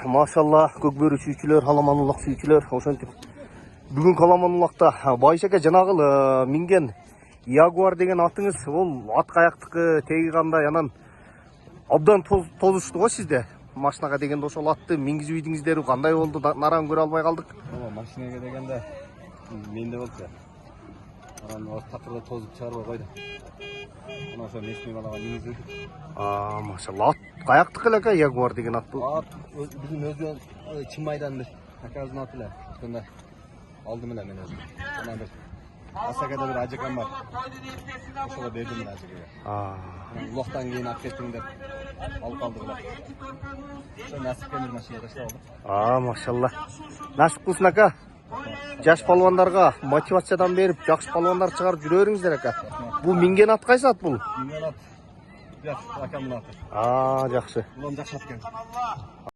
Машалла, көкбөрі сүйчілер, аламан-улақ сүйчілер. Ошентип бүгін аламан-улақта Байшака жанагыл минген Ягуар деген атыңыз, ол ат каяктыкы теги кандай, анан абдан тозушту го сизде. Машинага дегенде ошол атты мингизип ийдиңиздер, кандай болду? Наран көрө албай калдык. Машинага дегенде менде болчу. Анан осы такырда тозуп чыгарбай койду. Анан ошо местный балага мингизип. Машалла, ат каяктыкы эле Ягуар деген ат бул. Ат биздин өзү Чымайдан бир таказдын аты эле. Ошондо алдым эле мен өзүм. Анан бир Асакада бир ажакам бар. Ошого бердим эле ажакага. Улактан кийин алып кеттиң деп алып калдык эле. Ошо насипкенdir машина таштап алдык. Машалла. Насип кылсын ака. Жаш палвандарга мотивациядан берип, жакшы палвандар чыгарып жүрө бериңиздер ака. Бул минген ат кайсы ат бул? Минген ат. Акамдын аты. Жакшы. Улам жакшы ат экен.